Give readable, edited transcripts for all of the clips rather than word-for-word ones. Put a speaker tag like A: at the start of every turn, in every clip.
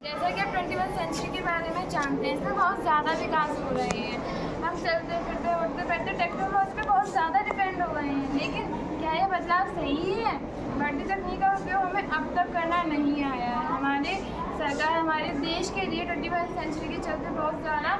A: जैसा कि आप 21 सेंचुरी के बारे में जानते हैं, इसमें बहुत ज़्यादा विकास हो रहे हैं। हम चलते फिरते उठते बैठते टेक्नोलॉजी पे बहुत ज़्यादा डिपेंड हो गए हैं। लेकिन क्या ये बदलाव सही है? बढ़ती तकनीक का उपयोग हमें अब तक करना नहीं आया है। हमारे सरकार हमारे देश के लिए 21 सेंचुरी के चलते बहुत ज़्यादा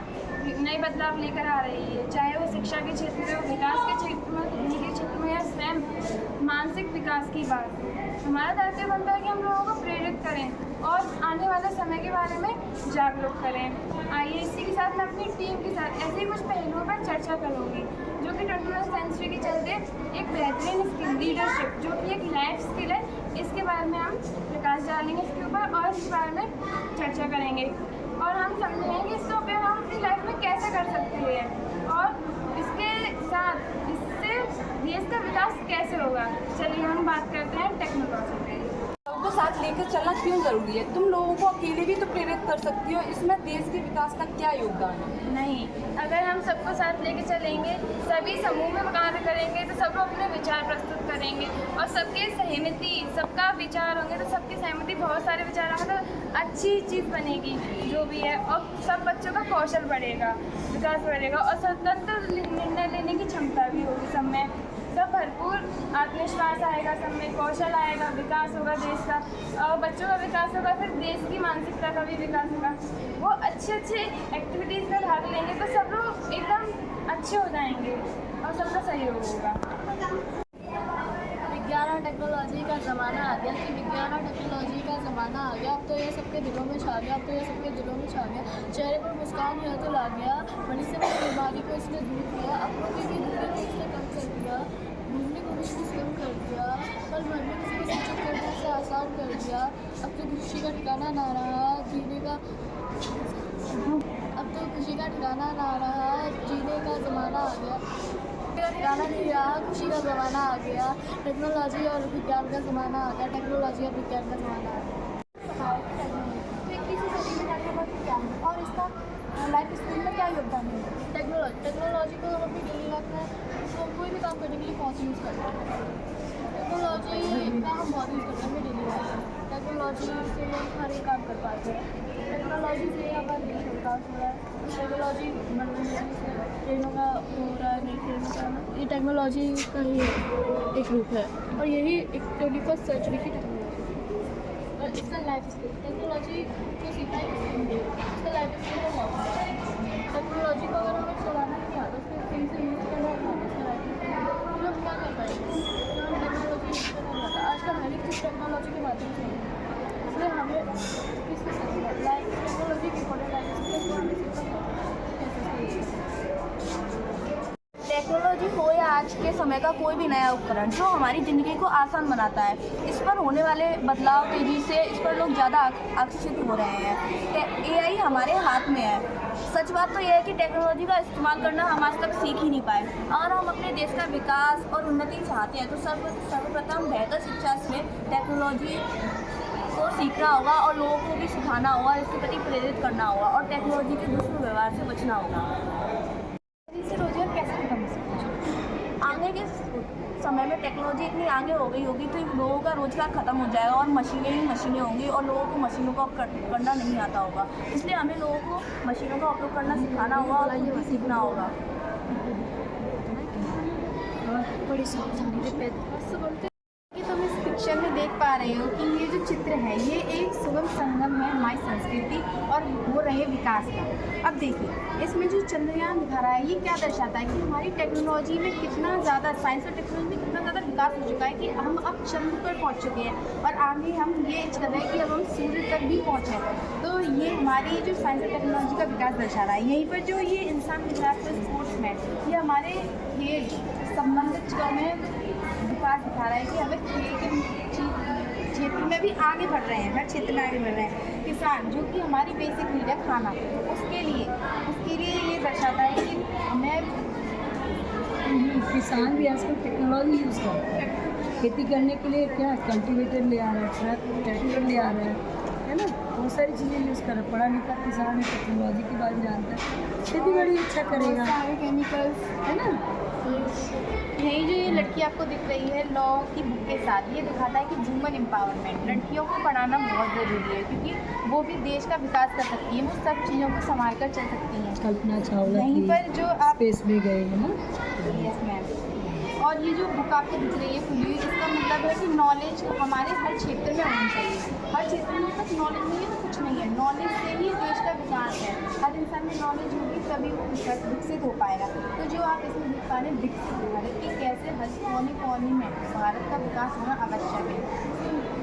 A: नए बदलाव लेकर आ रही है, चाहे वो शिक्षा के क्षेत्र में, विकास के क्षेत्र में, तकनीकी क्षेत्र में, या स्वयं मानसिक विकास की बात हो। हमारा दायित्व बनता है कि हम लोगों को प्रेरित करें और आने वाले समय के बारे में जागरूक करें। आइए इसी के साथ मैं अपनी टीम के साथ ऐसे ही कुछ पहलुओं पर चर्चा करूँगी जो कि 21 सेंचुरी के चलते एक बेहतरीन स्किल, लीडरशिप, जो कि एक लाइफ स्किल है, इसके बारे में हम प्रकाश डालेंगे इसके ऊपर और इस बारे में चर्चा करेंगे और हम समझेंगे कि इसका उपयोग हम अपनी लाइफ में कैसे कर सकते हैं और इसके साथ इससे देश का विकास कैसे होगा। चलिए हम बात करते हैं टेक्नोलॉजी पे।
B: को साथ लेकर चलना क्यों ज़रूरी है? तुम लोगों को अकेले भी तो प्रेरित कर सकती हो, इसमें देश के विकास का क्या योगदान है?
A: नहीं, अगर हम सबको साथ लेके चलेंगे, सभी समूह में कार्य करेंगे तो सब लोग अपने विचार प्रस्तुत करेंगे और सबके सहमति, सबका विचार होंगे तो सबकी सहमति, बहुत सारे विचार होंगे तो अच्छी चीज़ बनेगी जो भी है, और सब बच्चों का कौशल बढ़ेगा, विकास बढ़ेगा और स्वतंत्र निर्णय लेने की क्षमता भी होगी। सब में सब भरपूर आत्मविश्वास आएगा, सब में कौशल आएगा, विकास होगा देश का, और बच्चों का विकास होगा, फिर देश की मानसिकता का भी विकास होगा। वो अच्छे एक्टिविटीज़ में भाग लेंगे तो सब लोग एकदम अच्छे हो जाएंगे और सबका सहयोग होगा।
C: विज्ञान और टेक्नोलॉजी का ज़माना आ गया कि विज्ञान और टेक्नोलॉजी का ज़माना आ गया। अब तो ये सबके दिलों में छा गया, अब तो ये सबके दिलों में छा गया। चेहरे पर मुस्कान ही तो ला गया, बड़ी से बड़ी बीमारी को इसने दूर किया, अपनों की भी दूरी को इसने कम कर दिया, घूमने को भी इसने कम कर दिया, कल मरने किसी को सूचित करने से आसान कर दिया। अब तो खुशी का ठिकाना ना रहा, जीने का अब तो खुशी का ठिकाना ना रहा, जीने का ज़माना आ गया, ठिकाना नहीं रहा, खुशी का ज़माना आ गया। टेक्नोलॉजी और विज्ञान का ज़माना आ गया, टेक्नोलॉजी और विज्ञान का ज़माना आ गया।
D: और इसका लाइफ स्किल में क्या योगदान है?
C: टेक्नोलॉजी को हम अपनी डेली लाइफ में तो कोई भी काम करने के लिए बहुत यूज़ करते हैं। टेक्नोलॉजी का हम बहुत यूज़ करते हैं अपनी डेली लाइफ में। टेक्नोलॉजी से हम हर एक काम कर पाते हैं। टेक्नोलॉजी से हमारा देश विकास हो रहा है। टेक्नोलॉजी मनोरंजन से ट्रेनों का हो रहा है, नई ट्रेनों का, ये टेक्नोलॉजी का ही एक रूप है और यही एक 21st सेंचुरी की टेक्नोलॉजी है। और इसका लाइफ स्किल, टेक्नोलॉजी को सीखना इसका लाइफ स्किल है। टेक्नोलॉजी को अगर हमें चलाना नहीं आता, उसको सही से यूज़ करना नहीं आता, इसका लाइफ स्किल तो हम क्या कर पाएंगे? तो हम टेक्नोलॉजी यूज़ करना नहीं आता। आजकल हर एक चीज़ टेक्नोलॉजी के माध्यम से होती है, इसलिए हमें इसको सीखना लाइफ टेक्नोलॉजी की इम्पोर्टेंट लाइफ स्किल को हमें सीखना
B: टेक्नोलॉजी हो या आज के समय का कोई भी नया उपकरण जो हमारी ज़िंदगी को आसान बनाता है, इस पर होने वाले बदलाव तेज़ी से इस पर लोग ज़्यादा आकर्षित हो रहे हैं। AI हमारे हाथ में है। सच बात तो यह है कि टेक्नोलॉजी का इस्तेमाल करना हम आज तक सीख ही नहीं पाए। अगर हम अपने देश का विकास और उन्नति चाहते हैं तो सर्वप्रथम बेहतर शिक्षा से टेक्नोलॉजी को सीखना होगा और लोगों को भी सिखाना होगा, इसके प्रति प्रेरित करना होगा और टेक्नोलॉजी के दुष्व्यवहार से बचना होगा।
D: इससे रोजगार कैसे खत्म हो सकता है?
B: आगे के समय में टेक्नोलॉजी इतनी आगे हो गई होगी तो लोगों का रोजगार खत्म हो जाएगा और मशीनें ही मशीनें होंगी और लोगों को मशीनों का करना नहीं आता होगा। इसलिए हमें लोगों को मशीनों का उपयोग करना सिखाना होगा और ये भी सीखना होगा।
D: बड़ी सावधानी से कि तुम इस पिक्चर में देख पा रहे हो कि ये जो चित्र है ये एक सुगम संगम है हमारी संस्कृति और हो रहे विकास का। अब देखिए इसमें जो चंद्रयान दिखा रहा है ये क्या दर्शाता है कि हमारी टेक्नोलॉजी में कितना ज़्यादा, साइंस और टेक्नोलॉजी में कितना ज़्यादा विकास हो चुका है कि हम अब चंद्र पर पहुंच चुके हैं और आगे हम ये कर रहे हैं कि अब हम सूर्य तक भी पहुँचे। तो ये हमारी जो साइंस और टेक्नोलॉजी का विकास दर्शा रहा है। यहीं पर जो ये इंसान दिख रहा है स्पोर्ट्स में, ये हमारे ये संबंधित में विकास दिखा रहा है कि हमें खेल के क्षेत्र में भी आगे बढ़ रहे हैं, हर क्षेत्र में आगे बढ़ रहे हैं। किसान जो कि हमारी बेसिक नीड है खाना, उसके लिए ये दर्शाता है कि हमें
E: किसान भी आजकल टेक्नोलॉजी यूज़ कर रहा है। खेती करने के लिए क्या कल्टीवेटर ले आ रहा है, ट्रैक्टर ले आ रहा है ना, बहुत सारी चीज़ें यूज़ कर रहा है, पढ़ा लिखा किसान है, टेक्नोलॉजी के बारे में जानता है, खेती बड़ी अच्छा करेगा,
D: सारे केमिकल्स
E: है ना।
D: यही जो ये लड़की आपको दिख रही है लॉ की बुक के साथ, ये दिखाता है कि वुमन एम्पावरमेंट, लड़कियों को पढ़ाना बहुत ज़रूरी है क्योंकि वो भी देश का विकास कर सकती है, वो सब चीज़ों को संभाल कर चल सकती हैं।
E: कल्पना चावला
D: यहीं पर जो आप
E: स्पेस में गए है ना।
D: Yes ma'am. और ये जो बुक आपको दिख रही है खुली, इसका मतलब है कि नॉलेज हमारे हर क्षेत्र में होनी चाहिए। हर क्षेत्र में तक नॉलेज नहीं है तो कुछ नहीं है, नॉलेज से ही देश का विकास है। हर इंसान में नॉलेज होगी तभी वो विकसित हो पाएगा। तो जो आप इसमें देख पा रहे हैं विकसित भारत कि कैसे हर कोने कोने में भारत का विकास होना आवश्यक है।